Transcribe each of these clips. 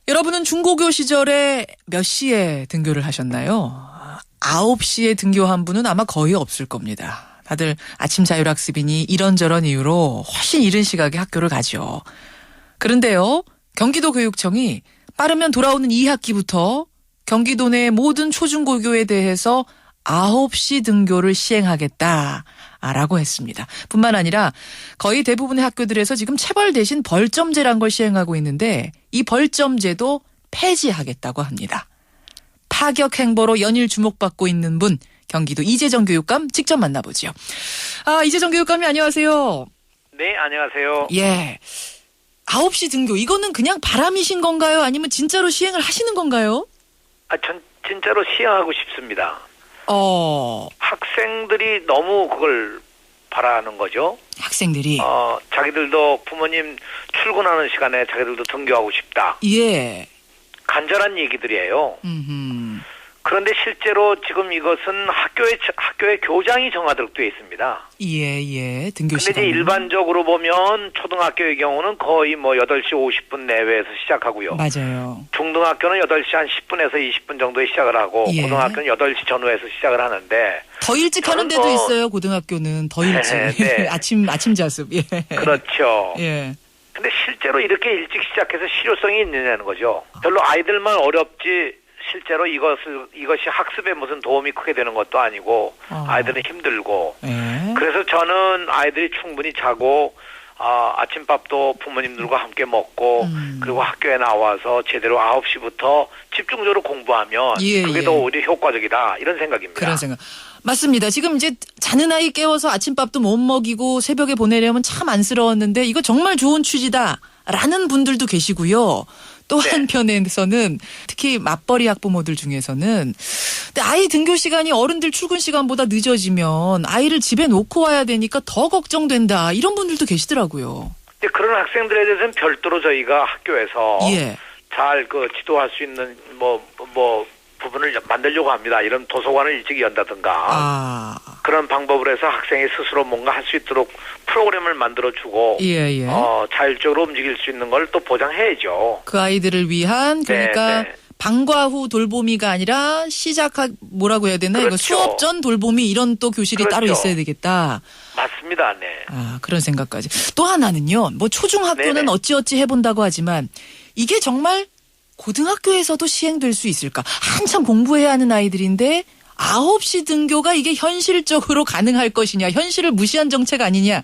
여러분은 중고교 시절에 몇 시에 등교를 하셨나요? 9시에 등교한 분은 아마 거의 없을 겁니다. 다들 아침 자율학습이니 이런저런 이유로 훨씬 이른 시각에 학교를 가죠. 그런데요, 경기도교육청이 빠르면 돌아오는 2학기부터 경기도 내 모든 초중고교에 대해서 9시 등교를 시행하겠다라고 했습니다. 뿐만 아니라 거의 대부분의 학교들에서 지금 체벌 대신 벌점제란 걸 시행하고 있는데 이 벌점제도 폐지하겠다고 합니다. 파격 행보로 연일 주목받고 있는 분, 경기도 이재정 교육감 직접 만나보죠. 이재정 교육감이 안녕하세요. 네, 안녕하세요. 예. 9시 등교, 이거는 그냥 바람이신 건가요? 아니면 진짜로 시행을 하시는 건가요? 전 진짜로 시행하고 싶습니다. 학생들이 너무 그걸 바라는 거죠. 학생들이? 자기들도 부모님 출근하는 시간에 자기들도 등교하고 싶다. 예. 간절한 얘기들이에요. 그런데 실제로 지금 이것은 학교의 교장이 정하도록 되어 있습니다. 예. 등교 시간. 근데 이제 일반적으로 보면 초등학교의 경우는 거의 8시 50분 내외에서 시작하고요. 맞아요. 중등학교는 8시 한 10분에서 20분 정도에 시작을 하고, 예. 고등학교는 8시 전후에서 시작을 하는데. 더 일찍 하는 데도 있어요, 고등학교는. 더 일찍. 네. 아침 자습. 예. 그렇죠. 예. 근데 실제로 이렇게 일찍 시작해서 실효성이 있느냐는 거죠. 별로 아이들만 어렵지, 실제로 이것이 학습에 무슨 도움이 크게 되는 것도 아니고, 아이들은 힘들고. 예. 그래서 저는 아이들이 충분히 자고, 아침밥도 부모님들과 함께 먹고, 그리고 학교에 나와서 제대로 9시부터 집중적으로 공부하면, 그게 더 오히려 효과적이다, 이런 생각입니다. 그런 생각. 맞습니다. 지금 이제 자는 아이 깨워서 아침밥도 못 먹이고 새벽에 보내려면 참 안쓰러웠는데 이거 정말 좋은 취지다라는 분들도 계시고요. 또 한편에서는 특히 맞벌이 학부모들 중에서는 아이 등교 시간이 어른들 출근 시간보다 늦어지면 아이를 집에 놓고 와야 되니까 더 걱정된다. 이런 분들도 계시더라고요. 근데 그런 학생들에 대해서는 별도로 저희가 학교에서 잘 지도할 수 있는 부분을 만들려고 합니다. 이런 도서관을 일찍 연다든가 그런 방법을 해서 학생이 스스로 뭔가 할 수 있도록 프로그램을 만들어주고 자율적으로 움직일 수 있는 걸 또 보장해야죠. 그 아이들을 위한 그러니까 방과 후 돌보미가 아니라 뭐라고 해야 되나? 그렇죠. 이거 수업 전 돌보미 이런 또 교실이 따로 있어야 되겠다. 맞습니다. 네. 그런 생각까지. 또 하나는요. 초중학교는 어찌어찌 해본다고 하지만 이게 정말 고등학교에서도 시행될 수 있을까? 한참 공부해야 하는 아이들인데 9시 등교가 이게 현실적으로 가능할 것이냐? 현실을 무시한 정책 아니냐?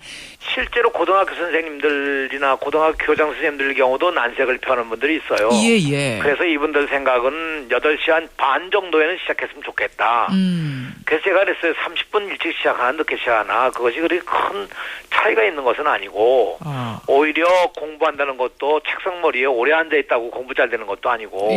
실제로 고등학교 선생님들이나 고등학교 교장 선생님들 경우도 난색을 펴는 분들이 있어요. 예. 그래서 이분들 생각은 8시 한 반 정도에는 시작했으면 좋겠다. 그래서 제가 그랬어요. 30분 일찍 시작하나 늦게 시작하나 그것이 그렇게 큰 차이가 있는 것은 아니고 오히려 공부한다는 것도 책상머리에 오래 앉아있다고 공부 잘 되는 것도 아니고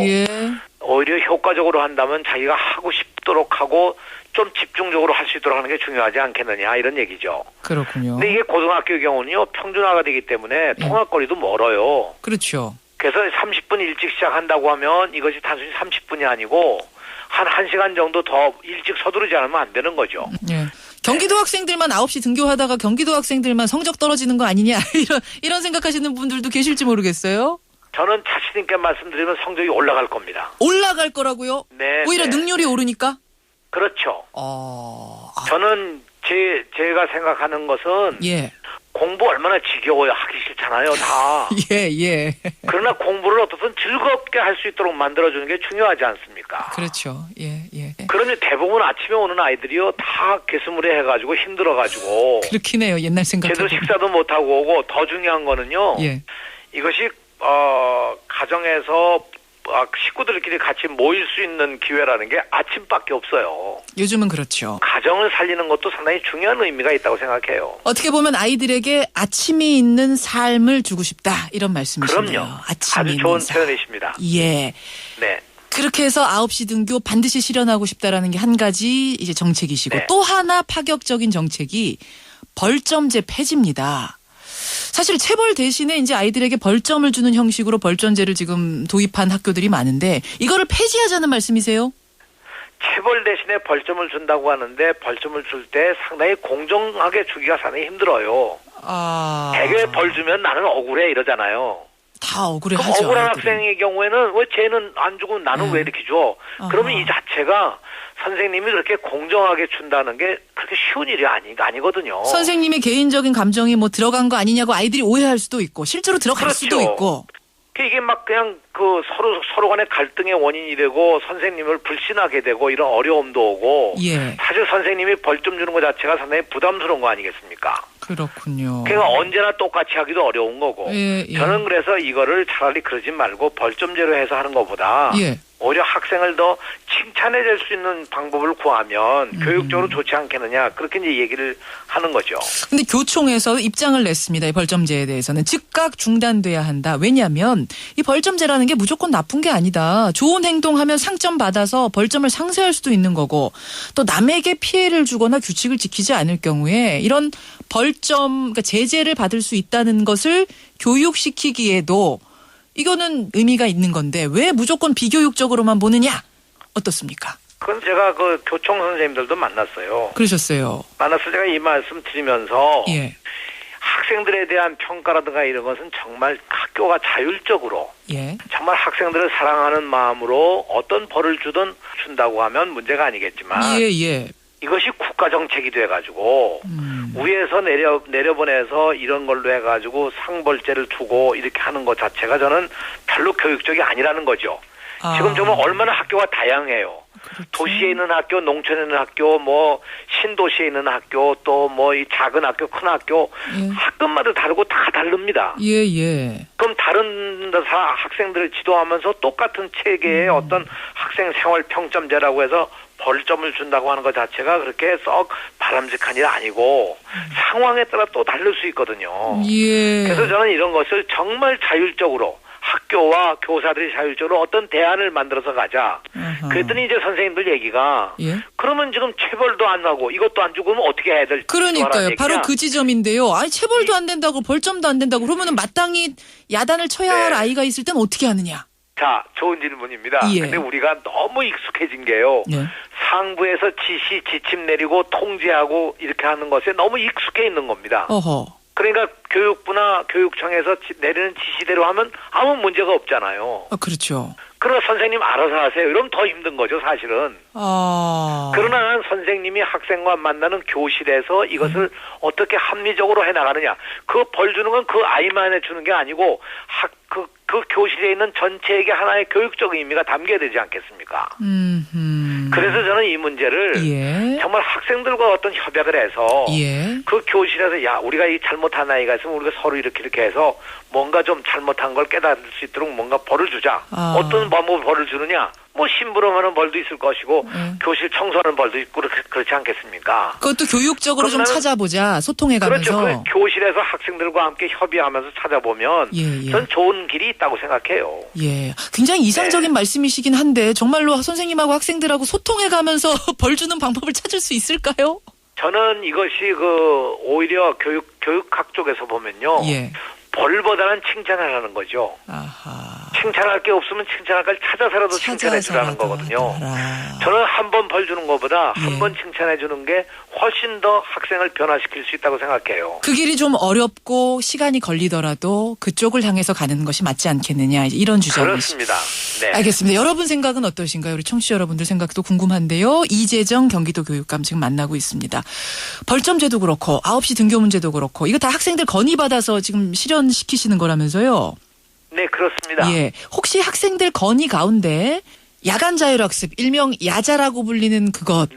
오히려 효과적으로 한다면 자기가 하고 싶도록 하고 좀 집중적으로 할 수 있도록 하는 게 중요하지 않겠느냐 이런 얘기죠. 그렇군요. 근데 이게 고등학교 경우는요 평준화가 되기 때문에 통학거리도 멀어요. 그렇죠. 그래서 30분 일찍 시작한다고 하면 이것이 단순히 30분이 아니고 한 1시간 정도 더 일찍 서두르지 않으면 안 되는 거죠. 경기도 학생들만 9시 등교하다가 경기도 학생들만 성적 떨어지는 거 아니냐 이런 생각하시는 분들도 계실지 모르겠어요. 저는 자신 있게 말씀드리면 성적이 올라갈 겁니다. 올라갈 거라고요? 네. 오히려 능률이 오르니까? 그렇죠. 저는 제가 생각하는 것은 공부 얼마나 지겨워요. 하기 싫잖아요, 다. 그러나 공부를 어떻든 즐겁게 할 수 있도록 만들어주는 게 중요하지 않습니까? 그렇죠. 그러면 대부분 아침에 오는 아이들이요, 다 개수무례 해가지고 힘들어가지고. 그렇긴 해요. 옛날 생각하고. 제대로 식사도 못하고 오고, 더 중요한 거는요. 이것이, 가정에서 식구들끼리 같이 모일 수 있는 기회라는 게 아침밖에 없어요. 요즘은 그렇죠. 가정을 살리는 것도 상당히 중요한 의미가 있다고 생각해요. 어떻게 보면 아이들에게 아침이 있는 삶을 주고 싶다 이런 말씀이시네요. 그럼요. 아침이 아주 좋은 표현이십니다. 네. 그렇게 해서 9시 등교 반드시 실현하고 싶다라는 게 한 가지 이제 정책이시고 또 하나 파격적인 정책이 벌점제 폐지입니다. 사실 체벌 대신에 이제 아이들에게 벌점을 주는 형식으로 벌점제를 지금 도입한 학교들이 많은데 이거를 폐지하자는 말씀이세요? 체벌 대신에 벌점을 준다고 하는데 벌점을 줄 때 상당히 공정하게 주기가 상당히 힘들어요. 대개 벌 주면 나는 억울해 이러잖아요. 다 억울해하죠. 억울한 아이들은. 학생의 경우에는 왜 쟤는 안 주고 나는 왜 이렇게 줘? 그러면 이 자체가 선생님이 그렇게 공정하게 준다는 게 그렇게 쉬운 일이 아니거든요. 선생님의 개인적인 감정이 뭐 들어간 거 아니냐고 아이들이 오해할 수도 있고 실제로 들어갈 그렇죠. 수도 있고. 이게 막 그냥 그 서로 간의 갈등의 원인이 되고 선생님을 불신하게 되고 이런 어려움도 오고. 예. 사실 선생님이 벌점 주는 것 자체가 상당히 부담스러운 거 아니겠습니까? 그렇군요. 그러니까 언제나 똑같이 하기도 어려운 거고. 예. 저는 그래서 이거를 차라리 그러지 말고 벌점제로 해서 하는 것보다 예. 오히려 학생을 더 칭찬해 줄 수 있는 방법을 구하면 교육적으로 좋지 않겠느냐. 그렇게 이제 얘기를 하는 거죠. 근데 교총에서 입장을 냈습니다. 이 벌점제에 대해서는 즉각 중단돼야 한다. 왜냐하면 이 벌점제라는 게 무조건 나쁜 게 아니다. 좋은 행동하면 상점 받아서 벌점을 상쇄할 수도 있는 거고 또 남에게 피해를 주거나 규칙을 지키지 않을 경우에 이런 벌점, 그러니까 제재를 받을 수 있다는 것을 교육시키기에도 이거는 의미가 있는 건데 왜 무조건 비교육적으로만 보느냐? 어떻습니까? 그건 제가 그 교총 선생님들도 만났어요. 그러셨어요. 만나서 제가 이 말씀 드리면서 예. 학생들에 대한 평가라든가 이런 것은 정말 학교가 자율적으로 예. 정말 학생들을 사랑하는 마음으로 어떤 벌을 주든 준다고 하면 문제가 아니겠지만 예. 이것이 국가 정책이 돼가지고 위에서 내려보내서 이런 걸로 해가지고 상벌제를 두고 이렇게 하는 것 자체가 저는 별로 교육적이 아니라는 거죠. 지금 정말 얼마나 학교가 다양해요. 그렇죠. 도시에 있는 학교, 농촌에 있는 학교, 뭐 신도시에 있는 학교, 또 뭐 이 작은 학교, 큰 학교, 학급마다 다르고 다 다릅니다. 예. 그럼 다른 데서 학생들을 지도하면서 똑같은 체계의 어떤 학생 생활 평점제라고 해서 벌점을 준다고 하는 것 자체가 그렇게 썩 바람직한 일 아니고 상황에 따라 또 다를 수 있거든요. 예. 그래서 저는 이런 것을 정말 자율적으로 학교와 교사들이 자율적으로 어떤 대안을 만들어서 가자. 그랬더니 이제 선생님들 얘기가 그러면 지금 체벌도 안 하고 이것도 안 주고 그러면 어떻게 해야 될지. 그러니까요. 바로 그 지점인데요. 아니 체벌도 안 된다고 벌점도 안 된다고 그러면은 마땅히 야단을 쳐야 할 아이가 있을 땐 어떻게 하느냐. 자, 좋은 질문입니다. 예. 근데 우리가 너무 익숙해진 게요. 상부에서 지침 내리고 통제하고 이렇게 하는 것에 너무 익숙해 있는 겁니다. 어허. 그러니까 교육부나 교육청에서 내리는 지시대로 하면 아무 문제가 없잖아요. 그렇죠. 그러나 선생님 알아서 하세요. 이러면 더 힘든 거죠, 사실은. 그러나 선생님이 학생과 만나는 교실에서 이것을 어떻게 합리적으로 해나가느냐. 그 벌 주는 건 그 아이만에 주는 게 아니고 그 교실에 있는 전체에게 하나의 교육적 의미가 담겨야 되지 않겠습니까? 그래서 저는 이 문제를 정말 학생들과 어떤 협약을 해서 그 교실에서 야 우리가 이 잘못한 아이가 있으면 우리가 서로 이렇게 해서 뭔가 좀 잘못한 걸 깨달을 수 있도록 뭔가 벌을 주자. 어떤 방법으로 벌을 주느냐? 뭐 심부름하는 벌도 있을 것이고 교실 청소하는 벌도 있고 그렇지 않겠습니까? 그것도 교육적으로 좀 찾아보자. 소통해가면서. 그렇죠. 교실에서 학생들과 함께 협의하면서 찾아보면 전 좋은 길이 있다고 생각해요. 예, 굉장히 이상적인 말씀이시긴 한데 정말로 선생님하고 학생들하고 소통해가면서 벌 주는 방법을 찾을 수 있을까요? 저는 이것이 오히려 교육학 쪽에서 보면요. 벌보다는 칭찬을 하는 거죠. 칭찬할 게 없으면 칭찬할 걸 찾아서라도 칭찬해 주라는 거거든요. 저는 한 번 벌 주는 것보다 한 번 칭찬해 주는 게 훨씬 더 학생을 변화시킬 수 있다고 생각해요. 그 길이 좀 어렵고 시간이 걸리더라도 그쪽을 향해서 가는 것이 맞지 않겠느냐 이런 주장이시죠. 그렇습니다. 네. 알겠습니다. 여러분 생각은 어떠신가요? 우리 청취자 여러분들 생각도 궁금한데요. 이재정 경기도 교육감 지금 만나고 있습니다. 벌점제도 그렇고 9시 등교 문제도 그렇고 이거 다 학생들 건의받아서 지금 실현시키시는 거라면서요? 네, 그렇습니다. 예, 혹시 학생들 건의 가운데 야간 자율학습, 일명 야자라고 불리는 그것.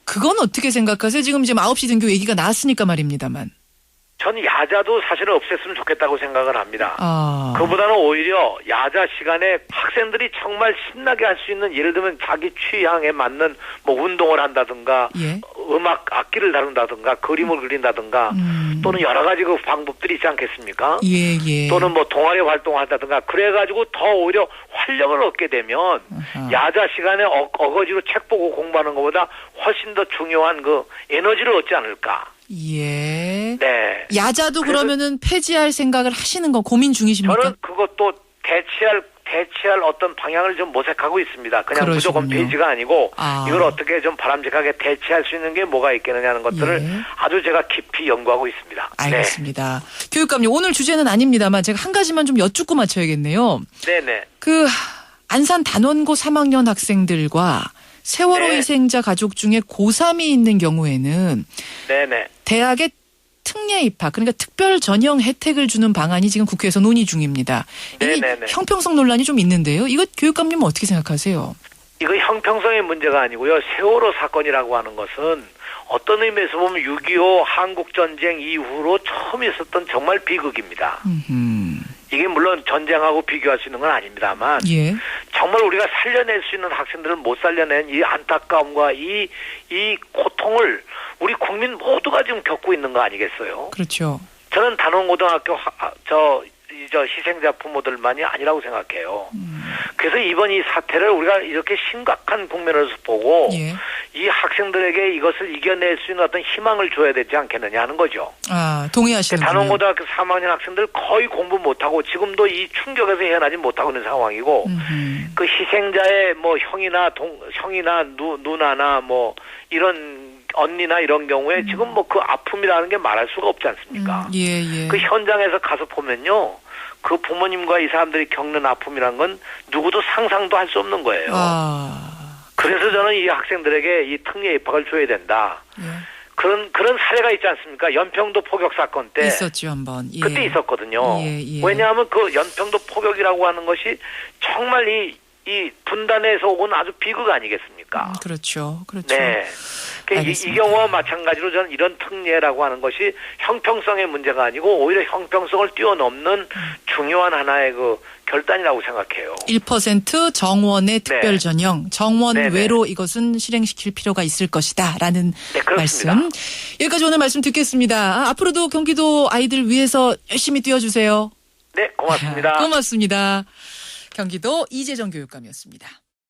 그건 어떻게 생각하세요? 지금 9시 등교 얘기가 나왔으니까 말입니다만. 전 야자도 사실은 없앴으면 좋겠다고 생각을 합니다. 그보다는 오히려 야자 시간에 학생들이 정말 신나게 할 수 있는 예를 들면 자기 취향에 맞는 뭐 운동을 한다든가 음악 악기를 다룬다든가 그림을 그린다든가 또는 여러 가지 그 방법들이 있지 않겠습니까? 또는 뭐 동아리 활동을 한다든가 그래가지고 더 오히려 활력을 얻게 되면 야자 시간에 어거지로 책 보고 공부하는 것보다 훨씬 더 중요한 그 에너지를 얻지 않을까. 네. 네. 야자도 그러면은 폐지할 생각을 하시는 거 고민 중이십니까? 저는 그것도 대체할 대체할 어떤 방향을 좀 모색하고 있습니다. 그냥 그러시군요. 무조건 폐지가 아니고 이걸 어떻게 좀 바람직하게 대체할 수 있는 게 뭐가 있겠느냐는 것들을 아주 제가 깊이 연구하고 있습니다. 알겠습니다. 네. 교육감님 오늘 주제는 아닙니다만 제가 한 가지만 좀 여쭙고 맞춰야겠네요. 네네. 그 안산 단원고 3학년 학생들과 세월호 희생자 가족 중에 고3이 있는 경우에는 네네. 대학의 특례 입학, 그러니까 특별 전형 혜택을 주는 방안이 지금 국회에서 논의 중입니다. 이 형평성 논란이 좀 있는데요. 이거 교육감님은 어떻게 생각하세요? 이거 형평성의 문제가 아니고요. 세월호 사건이라고 하는 것은 어떤 의미에서 보면 6.25 한국전쟁 이후로 처음 있었던 정말 비극입니다. 이게 물론 전쟁하고 비교할 수 있는 건 아닙니다만 정말 우리가 살려낼 수 있는 학생들을 못 살려낸 이 안타까움과 이 고통을 우리 국민 모두가 지금 겪고 있는 거 아니겠어요? 그렇죠. 저는 단원고등학교 희생자 부모들만이 아니라고 생각해요. 그래서 이번 이 사태를 우리가 이렇게 심각한 국면에서 보고 이 학생들에게 이것을 이겨낼 수 있는 어떤 희망을 줘야 되지 않겠느냐 하는 거죠. 아, 동의하시는군요. 단원고등학교 3학년 학생들 거의 공부 못하고 지금도 이 충격에서 헤어나지 못하고 있는 상황이고 그 희생자의 뭐 형이나 누나나 뭐 이런 언니나 이런 경우에 지금 뭐 그 아픔이라는 게 말할 수가 없지 않습니까? 그 현장에서 가서 보면요. 그 부모님과 이 사람들이 겪는 아픔이란 건 누구도 상상도 할 수 없는 거예요. 그래서 저는 이 학생들에게 이 특례 입학을 줘야 된다. 그런 사례가 있지 않습니까? 연평도 포격 사건 때. 있었죠, 한번. 그때 있었거든요. 왜냐하면 그 연평도 포격이라고 하는 것이 정말 이 분단에서 온 아주 비극 아니겠습니까? 그렇죠. 네. 이 경우와 마찬가지로 저는 이런 특례라고 하는 것이 형평성의 문제가 아니고 오히려 형평성을 뛰어넘는 중요한 하나의 그 결단이라고 생각해요. 1% 정원의 특별 전형, 정원 외로 이것은 실행시킬 필요가 있을 것이다라는 말씀. 여기까지 오늘 말씀 듣겠습니다. 앞으로도 경기도 아이들 위해서 열심히 뛰어주세요. 네, 고맙습니다. 고맙습니다. 경기도 이재정 교육감이었습니다.